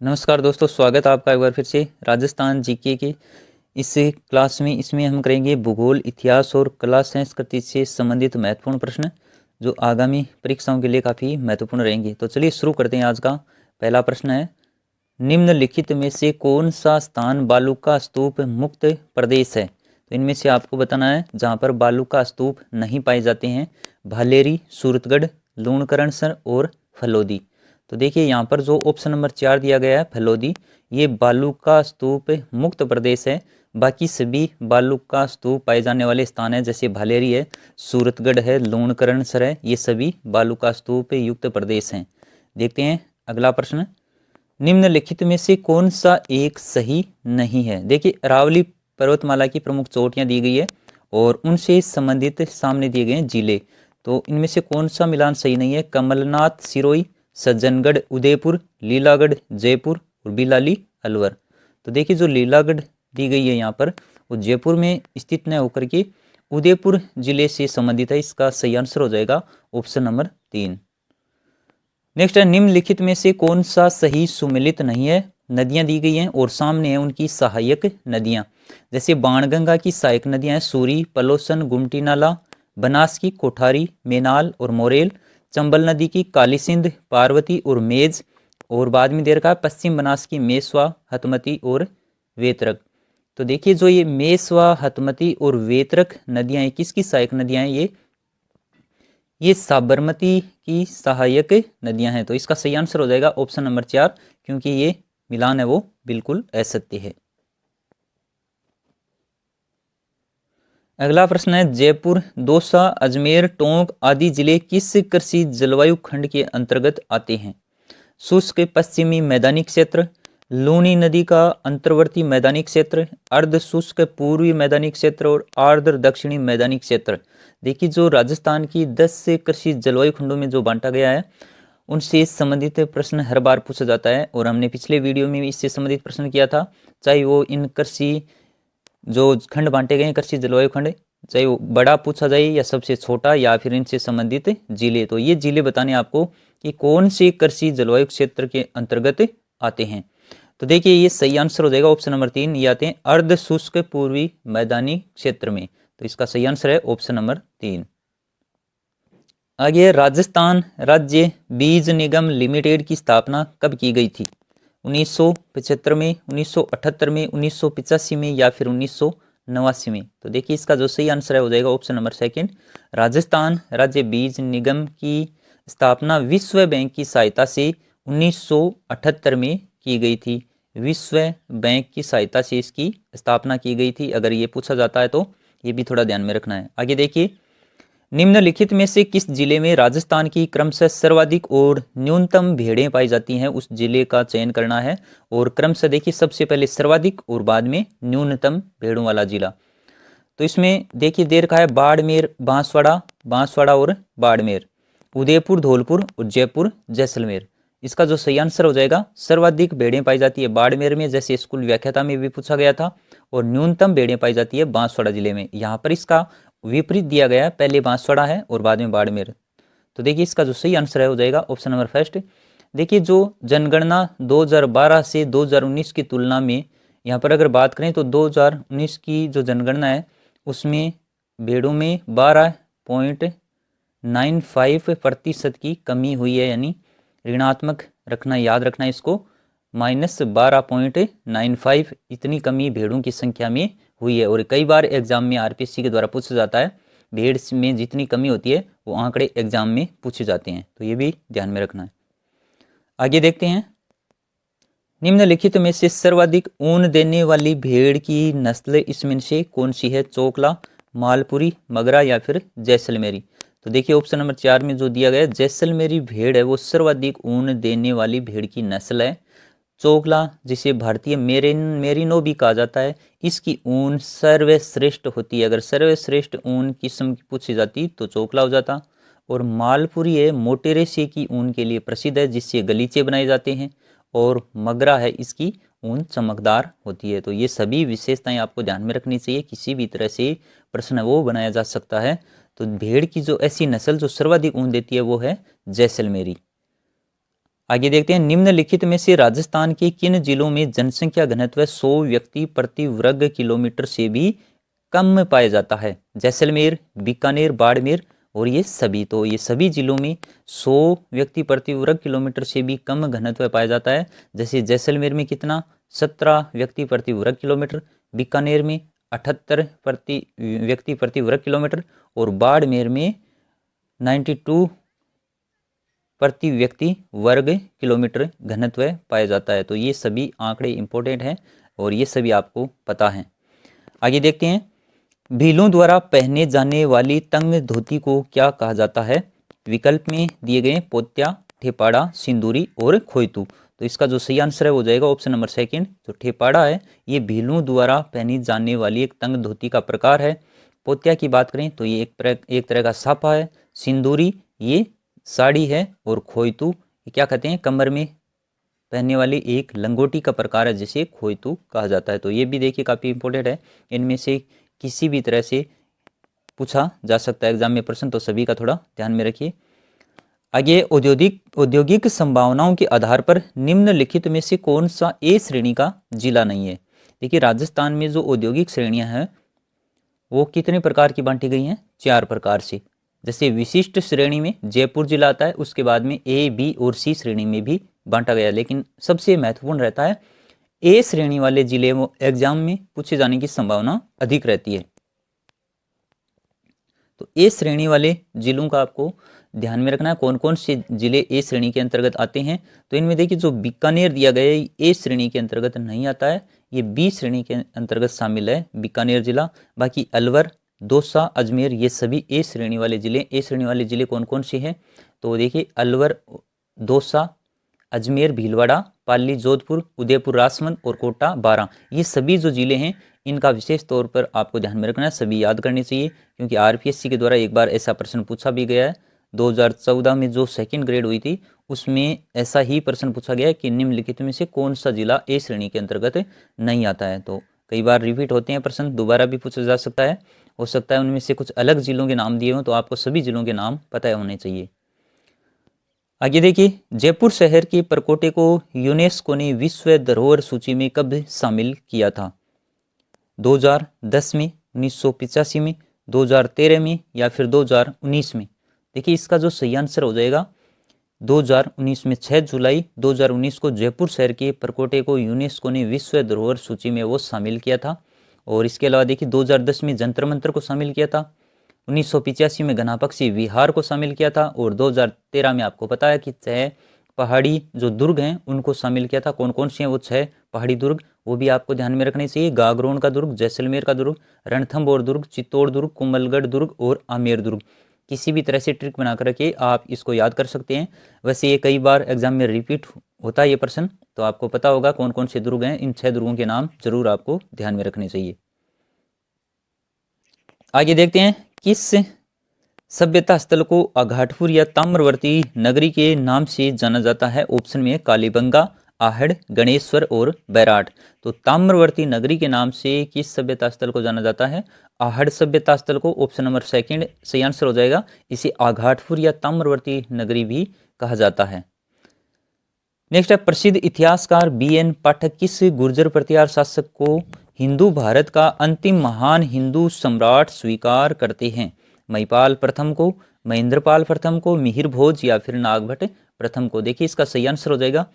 नमस्कार दोस्तों, स्वागत है आपका एक बार फिर से राजस्थान जीके के इस क्लास में। इसमें हम करेंगे भूगोल, इतिहास और कला संस्कृति से संबंधित महत्वपूर्ण प्रश्न जो आगामी परीक्षाओं के लिए काफ़ी महत्वपूर्ण रहेंगे। तो चलिए शुरू करते हैं। आज का पहला प्रश्न है, निम्नलिखित में से कौन सा स्थान बालू का स्तूप मुक्त प्रदेश है? तो इनमें से आपको बताना है जहाँ पर बालू का स्तूप नहीं पाए जाते हैं। भालेरी, सूरतगढ़, लूणकरणसर और फलोदी। तो देखिए यहाँ पर जो ऑप्शन नंबर 4 दिया गया है फलोदी, ये बालू का स्तूप मुक्त प्रदेश है। बाकी सभी बालू का स्तूप पाए जाने वाले स्थान है, जैसे भालेरी है, सूरतगढ़ है, लूणकरणसर है, ये सभी बालू का स्तूप युक्त प्रदेश हैं। देखते हैं अगला प्रश्न, निम्नलिखित में से कौन सा एक सही नहीं है? देखिए अरावली पर्वतमाला की प्रमुख चोटियां दी गई है और उनसे संबंधित सामने दिए गए हैं जिले। तो इनमें से कौन सा मिलान सही नहीं है? कमलनाथ सिरोही, सज्जनगढ़ उदयपुर, लीलागढ़ जयपुर और बिलाली अलवर। तो देखिए जो लीलागढ़ दी गई है यहाँ पर वो जयपुर में स्थित न होकर के उदयपुर जिले से संबंधित है। इसका सही आंसर हो जाएगा ऑप्शन नंबर 3। नेक्स्ट है, निम्नलिखित में से कौन सा सही सुमेलित नहीं है? नदियां दी गई हैं और सामने है उनकी सहायक नदियां। जैसे बाणगंगा की सहायक नदियां हैं सूरी, पलोसन, गुमटी नाला, बनास की कोठारी, मेनाल और मोरेल, चंबल नदी की काली सिंध, पार्वती और मेज, और बाद में दे रखा है पश्चिम बनास की मेसवा, हतमती और वेतरक। तो देखिए जो ये मेसवा, हतमती और वेतरक नदियां हैं, किसकी सहायक नदियां हैं? ये साबरमती की सहायक नदियां हैं। तो इसका सही आंसर हो जाएगा ऑप्शन नंबर 4, क्योंकि ये मिलान है वो बिल्कुल असत्य है। अगला प्रश्न है, जयपुर, दौसा, अजमेर, टोंक आदि जिले किस कृषि जलवायु खंड के अंतर्गत आते हैं? शुष्क पश्चिमी मैदानी क्षेत्र, लूनी नदी का अंतर्वर्ती मैदानी क्षेत्र, अर्ध शुष्क पूर्वी मैदानी क्षेत्र और आर्द्र दक्षिणी मैदानी क्षेत्र। देखिए जो राजस्थान की 10 कृषि जलवायु खंडों में जो बांटा गया है उनसे संबंधित प्रश्न हर बार पूछा जाता है, और हमने पिछले वीडियो में इससे संबंधित प्रश्न किया था। चाहे वो इन कृषि जो खंड बांटे गए हैं कृषि जलवायु खंड, चाहे वो बड़ा पूछा जाए या सबसे छोटा या फिर इनसे संबंधित जिले, तो ये जिले बताने आपको कि कौन से कृषि जलवायु क्षेत्र के अंतर्गत आते हैं। तो देखिए ये सही आंसर हो जाएगा ऑप्शन नंबर 3, ये आते हैं अर्ध शुष्क पूर्वी मैदानी क्षेत्र में। तो इसका सही आंसर है ऑप्शन नंबर 3। आगे राजस्थान राज्य बीज निगम लिमिटेड की स्थापना कब की गई थी? 1975 में, 1978 में, 1985 में या फिर 1989 में? तो देखिए इसका जो सही आंसर है हो जाएगा ऑप्शन नंबर 2, राजस्थान राज्य बीज निगम की स्थापना विश्व बैंक की सहायता से 1978 में की गई थी। विश्व बैंक की सहायता से इसकी स्थापना की गई थी। अगर ये पूछा जाता है तो ये भी थोड़ा ध्यान में रखना है। आगे देखिए, निम्नलिखित में से किस जिले में राजस्थान की क्रमशः सर्वाधिक और न्यूनतम भेड़ें पाई जाती हैं? उस जिले का चयन करना है, और क्रमशः देखिए सबसे पहले सर्वाधिक और बाद में न्यूनतम भेड़ों वाला जिला। तो इसमें देखिए दे रखा है बाड़मेर, बांसवाड़ा, बांसवाड़ा और बाड़मेर, उदयपुर, धौलपुर और जयपुर, जैसलमेर। इसका जो सही आंसर हो जाएगा, सर्वाधिक भेड़ें पाई जाती है बाड़मेर में, जैसे स्कूल व्याख्याता में भी पूछा गया था, और न्यूनतम भेड़ें पाई जाती है बांसवाड़ा जिले में। यहाँ पर इसका विपरीत दिया गया है, पहले बांसवाड़ा है और बाद में बाड़मेर। तो देखिए इसका जो सही आंसर है हो जाएगा ऑप्शन नंबर 1। देखिए जो जनगणना 2012 से 2019 की तुलना में यहाँ पर अगर बात करें तो 2019 की जो जनगणना है उसमें भेड़ों में 12.95% की कमी हुई है, यानी ऋणात्मक रखना, याद रखना इसको, -12.95 इतनी कमी भेड़ों की संख्या में हुई है। और कई बार एग्जाम में आरपीएससी के द्वारा पूछा जाता है, भेड़ में जितनी कमी होती है वो आंकड़े एग्जाम में पूछे जाते हैं, तो ये भी ध्यान में रखना है। आगे देखते हैं, निम्नलिखित में से सर्वाधिक ऊन देने वाली भेड़ की नस्ल इसमें से कौन सी है? चोकला, मालपुरी, मगरा या फिर जैसलमेरी? तो देखिए ऑप्शन नंबर 4 में जो दिया गया है जैसलमेरी भेड़ है वो सर्वाधिक ऊन देने वाली भेड़ की नस्ल है। चोकला, जिसे भारतीय मेरिनो भी कहा जाता है, इसकी ऊन सर्वश्रेष्ठ होती है। अगर सर्वश्रेष्ठ ऊन किस्म की पूछी जाती तो चोकला हो जाता। और मालपुरी है, मोटे रेशे की ऊन के लिए प्रसिद्ध है, जिससे गलीचे बनाए जाते हैं। और मगरा है, इसकी ऊन चमकदार होती है। तो ये सभी विशेषताएं आपको ध्यान में रखनी चाहिए, किसी भी तरह से प्रश्न वो बनाया जा सकता है। तो भेड़ की जो ऐसी नस्ल जो सर्वाधिक ऊन देती है वो है जैसलमेरी। आगे देखते हैं, निम्नलिखित में से राजस्थान के किन जिलों में जनसंख्या घनत्व 100 व्यक्ति प्रति वर्ग किलोमीटर से भी कम पाया जाता है? जैसलमेर, बीकानेर, बाड़मेर और ये सभी। तो ये सभी जिलों में 100 व्यक्ति प्रति वर्ग किलोमीटर से भी कम घनत्व पाया जाता है। जैसे जैसलमेर में कितना, 17 व्यक्ति प्रति वर्ग किलोमीटर, बीकानेर में 78 व्यक्ति प्रति वर्ग किलोमीटर और बाड़मेर में 92 प्रति व्यक्ति वर्ग किलोमीटर घनत्व पाया जाता है। तो ये सभी आंकड़े इंपॉर्टेंट हैं और ये सभी आपको पता है। आगे देखते हैं, भीलों द्वारा पहने जाने वाली तंग धोती को क्या कहा जाता है? विकल्प में दिए गए पोत्या, ठेपाड़ा, सिंदूरी और खोयतू। तो इसका जो सही आंसर है वो जाएगा ऑप्शन नंबर सेकंड। जो ठेपाड़ा है ये भीलों द्वारा पहनी जाने वाली एक तंग धोती का प्रकार है। पोत्या की बात करें तो ये एक तरह का साफा है। सिंदूरी ये साड़ी है और खोयतू ये क्या कहते हैं, कमर में पहनने वाली एक लंगोटी का प्रकार है जिसे खोयतू कहा जाता है। तो ये भी देखिए काफ़ी इंपॉर्टेंट है, इनमें से किसी भी तरह से पूछा जा सकता है एग्जाम में प्रश्न, तो सभी का थोड़ा ध्यान में रखिए। आगे, औद्योगिक संभावनाओं के आधार पर निम्नलिखित में से कौन सा ए श्रेणी का जिला नहीं है? देखिए राजस्थान में जो औद्योगिक श्रेणियां हैं वो कितने प्रकार की बांटी गई हैं? 4 प्रकार से। जैसे विशिष्ट श्रेणी में जयपुर जिला आता है, उसके बाद में ए, बी और सी श्रेणी में भी बांटा गया, लेकिन सबसे महत्वपूर्ण रहता है ए श्रेणी वाले जिले एग्जाम में पूछे जाने की संभावना अधिक रहती है। तो ए श्रेणी वाले जिलों का आपको ध्यान में रखना है, कौन कौन से जिले ए श्रेणी के अंतर्गत आते हैं। तो इनमें देखिए जो बीकानेर दिया गया है ए श्रेणी के अंतर्गत नहीं आता है, ये बी श्रेणी के अंतर्गत शामिल है बीकानेर जिला। बाकी अलवर, दौसा, अजमेर ये सभी ए श्रेणी वाले जिले। ए श्रेणी वाले जिले कौन कौन से हैं? तो देखिए अलवर, दौसा, अजमेर, भीलवाड़ा, पाली, जोधपुर, उदयपुर, राजसमंद और कोटा, बारां, ये सभी जो जिले हैं इनका विशेष तौर पर आपको ध्यान में रखना है, सभी याद करने चाहिए, क्योंकि आरपीएससी के द्वारा एक बार ऐसा प्रश्न पूछा भी गया है। 2014 में जो सेकंड ग्रेड हुई थी उसमें ऐसा ही प्रश्न पूछा गया है कि निम्नलिखित में से कौन सा जिला ए श्रेणी के अंतर्गत नहीं आता है। तो कई बार रिपीट होते हैं प्रश्न, दोबारा भी पूछा जा सकता है, हो सकता है उनमें से कुछ अलग जिलों के नाम दिए हों, तो आपको सभी जिलों के नाम पता होने चाहिए। आगे देखिए, जयपुर शहर के परकोटे को यूनेस्को ने विश्व धरोहर सूची में कब शामिल किया था? 2010 में, 1985 में, 2013 में या फिर 2019 में? देखिए इसका जो सही आंसर हो जाएगा 2019 में। 6 जुलाई 2019 को जयपुर शहर के परकोटे को यूनेस्को ने विश्व धरोहर सूची में वो शामिल किया था। और इसके अलावा देखिए 2010 में जंतर मंतर को शामिल किया था, 1985 में घनापक्षी विहार को शामिल किया था और 2013 में आपको पता है कि 6 पहाड़ी जो दुर्ग हैं उनको शामिल किया था। कौन कौन से हैं वो 6 पहाड़ी दुर्ग, वो भी आपको ध्यान में रखने चाहिए। गागरोन का दुर्ग, जैसलमेर का दुर्ग, रणथंभौर दुर्ग, चित्तौड़ दुर्ग, कुंभलगढ़ दुर्ग और आमेर दुर्ग। किसी भी तरह से ट्रिक बना कर रखिए, आप इसको याद कर सकते हैं। वैसे ये कई बार एग्जाम में रिपीट होता है ये प्रश्न, तो आपको पता होगा कौन कौन से दुर्ग हैं। इन 6 दुर्गों के नाम जरूर आपको ध्यान में रखने चाहिए। आगे देखते हैं, किस सभ्यता स्थल को अघाटपुर या ताम्रवर्ती नगरी के नाम से जाना जाता है? ऑप्शन में कालीबंगा, आहड़, गणेश्वर और बैराट। तो ताम्रवर्ती नगरी के नाम से किस सभ्यता स्थल को जाना जाता है? आहड़ सभ्यता स्थल को। ऑप्शन नंबर सेकंड सही आंसर हो जाएगा। इसे आघाटपुर या ताम्रवर्ती नगरी भी कहा जाता है। नेक्स्ट है, प्रसिद्ध इतिहासकार BN पाठक किस गुर्जर प्रतिहार शासक को हिंदू भारत का अंतिम महान हिंदू सम्राट स्वीकार करते हैं? महिपाल प्रथम को, महेंद्रपाल प्रथम को, मिहिर भोज या फिर नागभट्ट प्रथम को? देखिए इसका सही आंसर हो जाएगा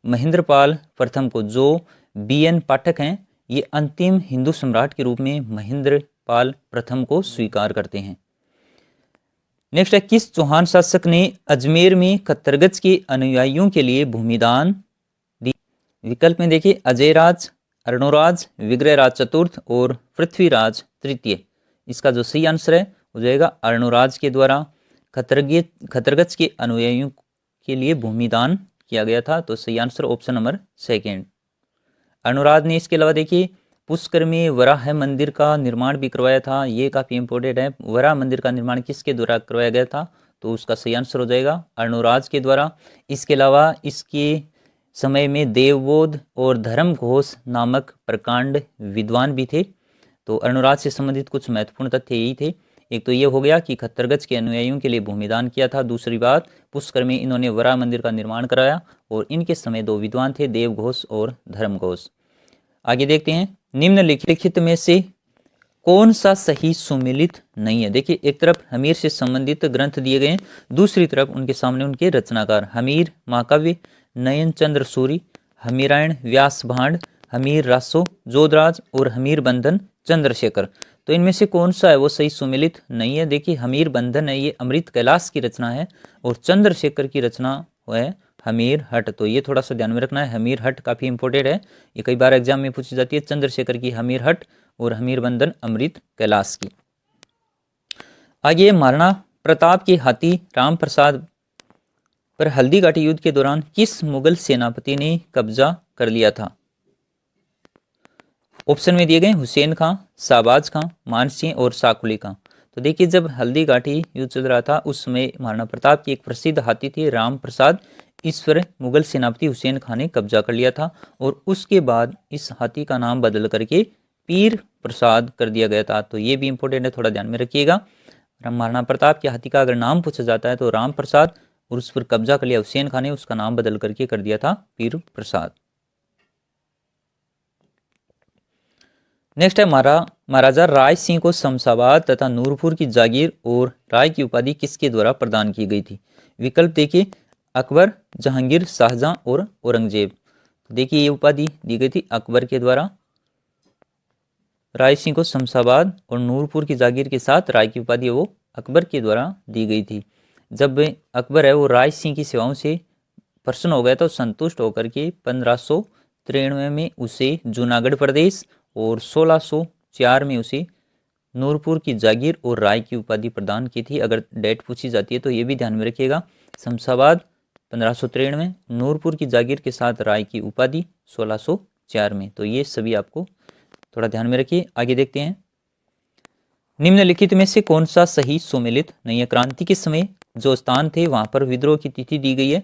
महेंद्रपाल प्रथम को। जो BN पाठक हैं ये अंतिम हिंदू सम्राट के रूप में महेंद्रपाल प्रथम को स्वीकार करते हैं। नेक्स्ट है, किस चौहान शासक ने अजमेर में खत्तरगज के अनुयायियों के लिए भूमिदान दी? विकल्प में देखिए अजयराज, अर्णोराज, विग्रहराज चतुर्थ और पृथ्वीराज तृतीय। इसका जो सही आंसर है हो जाएगा अर्णोराज के द्वारा खत्तरगज के अनुयायियों के लिए भूमिदान किया गया था। तो सही answer option number second Arnoraj ने। इसके अलावा देखिए पुष्कर में वराह मंदिर का निर्माण भी करवाया था, ये काफी इंपॉर्टेंट है। वराह मंदिर का निर्माण किसके द्वारा करवाया गया था? तो उसका सही आंसर हो जाएगा अर्णोराज के द्वारा। इसके अलावा इसके समय में देवबोध और धर्म घोष नामक प्रकांड विद्वान भी थे। तो अर्णोराज से संबंधित कुछ महत्वपूर्ण तथ्य यही थे। एक तो ये हो गया कि खत्तरगज के अनुयायियों के लिए भूमिदान किया था। दूसरी बात, पुष्कर में इन्होंने वराह मंदिर का निर्माण कराया और इनके समय दो विद्वान थे, देव घोष और धर्म घोष। आगे देखते हैं, निम्नलिखित में से कौन सा सही सुमेलित नहीं है। देखिए, एक तरफ हमीर से संबंधित ग्रंथ दिए गए हैं, दूसरी तरफ उनके सामने उनके रचनाकार हमीर महाकाव्य, नयन चंद्र सूरी, हमीरायण, व्यास भांड, हमीर रासो जोधराज और हमीर बंधन चंद्रशेखर। तो इनमें से कौन सा है वो सही सुमेलित नहीं है। देखिए, हमीर बंधन है ये अमृत कैलाश की रचना है और चंद्रशेखर की रचना है हमीर हट। तो ये थोड़ा सा ध्यान में रखना है, हमीर हट काफी इंपॉर्टेंट है, ये कई बार एग्जाम में पूछी जाती है। चंद्रशेखर की हमीर हट और हमीर बंधन अमृत कैलाश की। आगे, महाराणा प्रताप के हाथी राम प्रसाद पर हल्दी घाटी युद्ध के दौरान किस मुगल सेनापति ने कब्जा कर लिया था। ऑप्शन में दिए गए हुसैन खां, शाहबाज खां, मानसिंह और साकुली खां। तो देखिए, जब हल्दी घाटी युद्ध चल रहा था उस समय महाराणा प्रताप की एक प्रसिद्ध हाथी थी राम प्रसाद, इस पर मुगल सेनापति हुसैन खां ने कब्जा कर लिया था और उसके बाद इस हाथी का नाम बदल करके पीर प्रसाद कर दिया गया था। तो ये भी इंपॉर्टेंट है, थोड़ा ध्यान में रखिएगा। महाराणा प्रताप के हाथी का अगर नाम पूछा जाता है तो राम प्रसाद, और उस पर कब्जा कर लिया हुसैन खां ने, उसका नाम बदल करके कर दिया था पीर प्रसाद। नेक्स्ट है, महाराजा राय सिंह को शमशाबाद तथा नूरपुर की जागीर और राय की उपाधि किसके द्वारा प्रदान की गई थी। विकल्प देखिए, अकबर, जहांगीर, शाहजहां और औरंगजेब। तो देखिए, ये उपाधि दी गई थी अकबर के द्वारा। राय सिंह को शमशाबाद और नूरपुर की जागीर के साथ राय की उपाधि वो अकबर के द्वारा दी गई थी। जब अकबर है वो राय सिंह की सेवाओं से प्रसन्न हो गया तो संतुष्ट होकर के 1593 में उसे जूनागढ़ प्रदेश और 1604 में उसे नूरपुर की जागीर और राय की उपाधि प्रदान की थी। अगर डेट पूछी जाती है तो ये भी ध्यान में रखिएगा, शमशाबाद 1593, नूरपुर की जागीर के साथ राय की उपाधि 1604 में। तो ये सभी आपको थोड़ा ध्यान में रखिए। आगे देखते हैं, निम्नलिखित में से कौन सा सही सुमेलित नहीं है। क्रांति के समय जो स्थान थे वहां पर विद्रोह की तिथि दी गई है।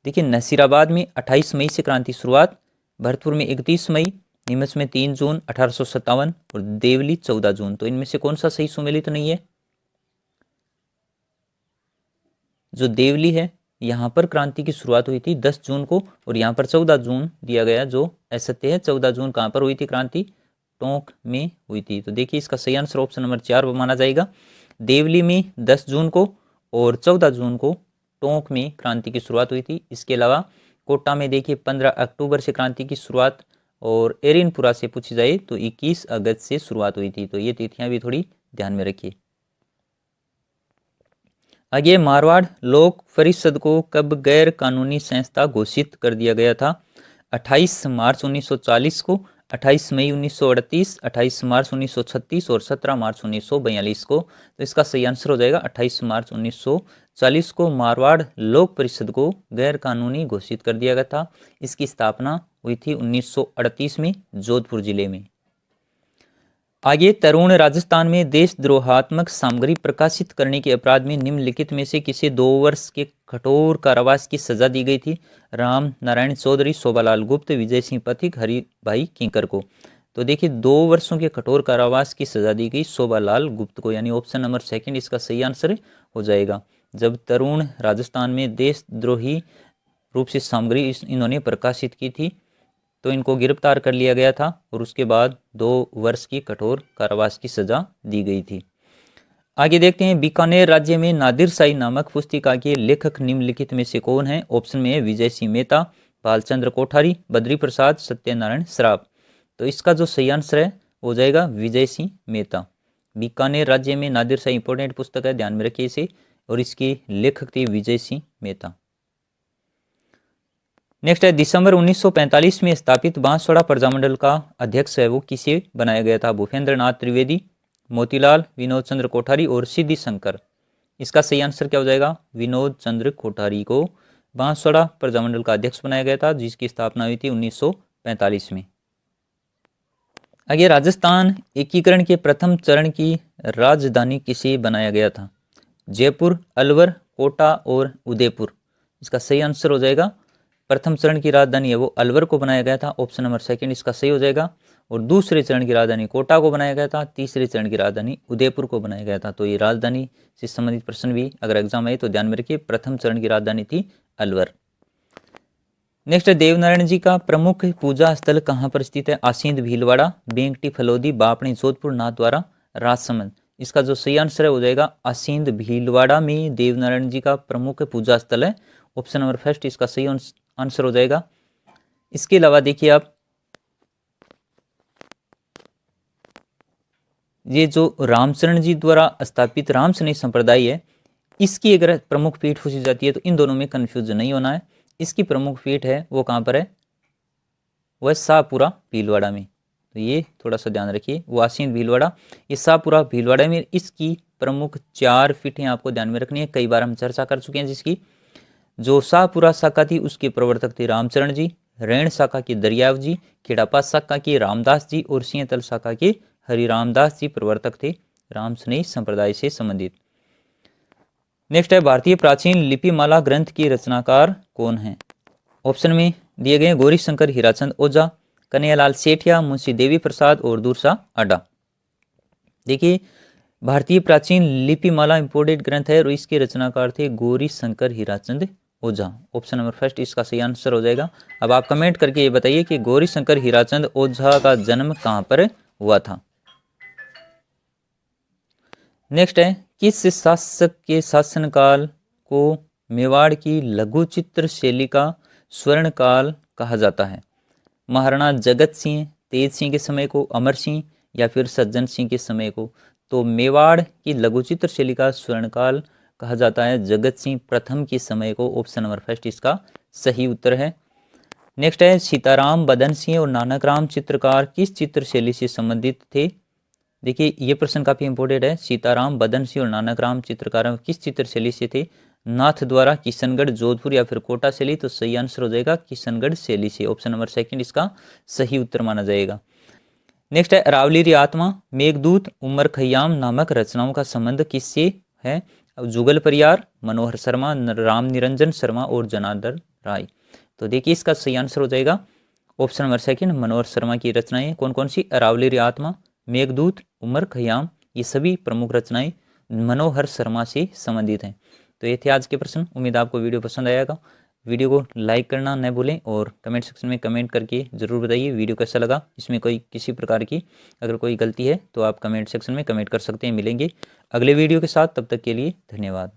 देखिए, नसीराबाद में 28 मई से क्रांति शुरुआत, भरतपुर में 31 मई, नीमच में 3 जून 1857 और देवली 14 जून। तो इनमें से कौन सा सही सुमेलित नहीं है। जो देवली है यहाँ पर क्रांति की शुरुआत हुई थी 10 जून को और यहाँ पर 14 जून दिया गया, जो असत्य है। 14 जून कहाँ पर हुई थी क्रांति, टोंक में हुई थी। तो देखिए, इसका सही आंसर ऑप्शन नंबर 4 माना जाएगा। देवली में 10 जून को और 14 जून को टोंक में क्रांति की शुरुआत हुई थी। इसके अलावा कोटा में देखिए 15 अक्टूबर से क्रांति की शुरुआत और एरिनपुरा से पूछी जाए तो 21 अगस्त से शुरुआत हुई थी। तो ये तिथियां भी थोड़ी ध्यान में रखिए। आगे, मारवाड़ लोक परिषद को कब गैर कानूनी संस्था घोषित कर दिया गया था। 28 मार्च 1940 को, 28 मई 1938, 28 मार्च 1936 और 17 मार्च 1942 को। तो इसका सही आंसर हो जाएगा 28 मार्च 1940 को मारवाड़ लोक परिषद को गैर कानूनी घोषित कर दिया गया था। इसकी स्थापना हुई थी 1938 में जोधपुर जिले में। आगे, तरुण राजस्थान में देशद्रोहात्मक सामग्री प्रकाशित करने के अपराध में निम्नलिखित में से किसे 2 वर्ष के कठोर कारावास की सजा दी गई थी। राम नारायण चौधरी, शोभालाल गुप्त, विजय सिंह पथिक, हरिभाई किंकर को। तो देखिए, 2 वर्षों के कठोर कारावास की सजा दी गई शोभालाल गुप्त को, यानी ऑप्शन नंबर 2 इसका सही आंसर हो जाएगा। जब तरुण राजस्थान में देशद्रोही रूप से सामग्री इन्होंने प्रकाशित की थी तो इनको गिरफ्तार कर लिया गया था और उसके बाद 2 वर्ष की कठोर कारावास की सजा दी गई थी। आगे देखते हैं, बीकानेर राज्य में नादिर शाही नामक पुस्तिका के लेखक निम्नलिखित में से कौन है। ऑप्शन में है विजय सिंह मेहता, बालचंद्र कोठारी, बद्री प्रसाद, सत्यनारायण श्राफ। तो इसका जो सही आंसर है हो जाएगा विजय सिंह मेहता। बीकानेर राज्य में नादिर शाही इंपॉर्टेंट पुस्तक है, ध्यान में रखिए इसे, और इसके लेखक थे विजय सिंह मेहता। नेक्स्ट है, दिसंबर 1945 में स्थापित बांसवाड़ा प्रजामंडल का अध्यक्ष है वो किसे बनाया गया था। भूपेंद्र नाथ त्रिवेदी, मोतीलाल, विनोद चंद्र कोठारी और सिद्धि शंकर। इसका सही आंसर क्या हो जाएगा, विनोद चंद्र कोठारी को बांसवाड़ा प्रजामंडल का अध्यक्ष बनाया गया था, जिसकी स्थापना हुई थी 1945 में। आगे, राजस्थान एकीकरण के प्रथम चरण की राजधानी किसे बनाया गया था। जयपुर, अलवर, कोटा और उदयपुर। इसका सही आंसर हो जाएगा प्रथम चरण की राजधानी है वो अलवर को बनाया गया था, ऑप्शन नंबर सेकंड इसका सही हो जाएगा। और दूसरे चरण की राजधानी कोटा को बनाया गया था, तीसरे चरण की राजधानी उदयपुर को बनाया गया था। तो ये राजधानी से संबंधित प्रश्न भी अगर एग्जाम आए तो ध्यान में रखिए, प्रथम चरण की राजधानी थी अलवर। नेक्स्ट है देवनारायण जी का प्रमुख पूजा स्थल कहाँ पर स्थित है? आसींद भीलवाड़ा, बेंकटी फलोदी, बापणी जोधपुर, नाथद्वारा, राजसमंद। इसका जो सही आंसर है हो जाएगा आसींद भीलवाड़ा में देवनारायण जी का प्रमुख पूजा स्थल है, ऑप्शन नंबर फर्स्ट इसका सही आंसर हो जाएगा। इसके अलावा देखिए आप ये जो रामचरण जी द्वारा स्थापित रामसनेही संप्रदाय है, इसकी अगर प्रमुख पीठ पूछी जाती है तो इन दोनों में कंफ्यूज नहीं होना है। इसकी प्रमुख पीठ है वो कहाँ पर है? वह शाहपुरा भीलवाड़ा में। तो ये थोड़ा सा ध्यान रखिए, वो आसीन भीलवाड़ा, ये शाहपुरा भीलवाड़ा में। इसकी प्रमुख 4 पीठें आपको ध्यान में रखनी है, कई बार हम चर्चा कर चुके हैं। जिसकी जो शाहपुरा शाखा थी उसके प्रवर्तक थे रामचरण जी, रैण शाखा के दरियाव जी, खेड़ापा शाखा के रामदास जी और सिंहतल शाखा के हरिरामदास जी प्रवर्तक थे रामसनेही संप्रदाय से संबंधित। नेक्स्ट है भारतीय प्राचीन लिपिमाला ग्रंथ की रचनाकार कौन है? ऑप्शन में दिए गए गौरी शंकर हीराचंद ओझा, कन्हैयालाल सेठिया, मुंशी देवी प्रसाद और दूरसा अड्डा। देखिए भारतीय प्राचीन लिपिमाला इंपोर्टेड ग्रंथ है और इसके रचनाकार थे गौरी शंकर हीराचंद ओझा, ऑप्शन नंबर फर्स्ट इसका सही आंसर हो जाएगा। अब आप कमेंट करके ये बताइए कि गौरी शंकर हीराचंद ओझा का जन्म कहां पर हुआ था। नेक्स्ट है किस शासक के शासनकाल को मेवाड़ की लघु चित्र शैली का स्वर्ण काल कहा जाता है? महाराणा जगत सिंह, तेज सिंह के समय को, अमर सिंह या फिर सज्जन सिंह के समय को? तो मेवाड़ की लघु चित्र शैली का स्वर्ण काल कहा जाता है जगत सिंह प्रथम के समय को, ऑप्शन नंबर फर्स्ट इसका सही उत्तर है। नेक्स्ट है सीताराम बदन सिंह और नानकराम चित्रकार किस चित्र शैली से संबंधित थे? देखिए ये प्रश्न काफी इंपोर्टेंट है। सीताराम बदन सिंह और नानकराम चित्रकार किस चित्र शैली से थे? नाथ द्वारा, किशनगढ़, जोधपुर या फिर कोटा शैली? तो सही आंसर हो जाएगा किशनगढ़ शैली से, ऑप्शन नंबर सेकंड इसका सही उत्तर माना जाएगा। नेक्स्ट है अरावली री आत्मा, मेघदूत, उमर खयाम नामक रचनाओं का संबंध किससे है? जुगल परियार, मनोहर शर्मा, राम निरंजन शर्मा और जनार्दन राय। तो देखिए इसका सही आंसर हो जाएगा ऑप्शन नंबर सेकंड मनोहर शर्मा की रचनाएं। कौन कौन सी? अरावली री आत्मा, मेघदूत, उमर खयाम, ये सभी प्रमुख रचनाएं मनोहर शर्मा से संबंधित हैं। तो ये थे आज के प्रश्न। उम्मीद आपको वीडियो पसंद आएगा। वीडियो को लाइक करना न भूलें और कमेंट सेक्शन में कमेंट करके ज़रूर बताइए वीडियो कैसा लगा। इसमें कोई किसी प्रकार की अगर कोई गलती है तो आप कमेंट सेक्शन में कमेंट कर सकते हैं। मिलेंगे अगले वीडियो के साथ, तब तक के लिए धन्यवाद।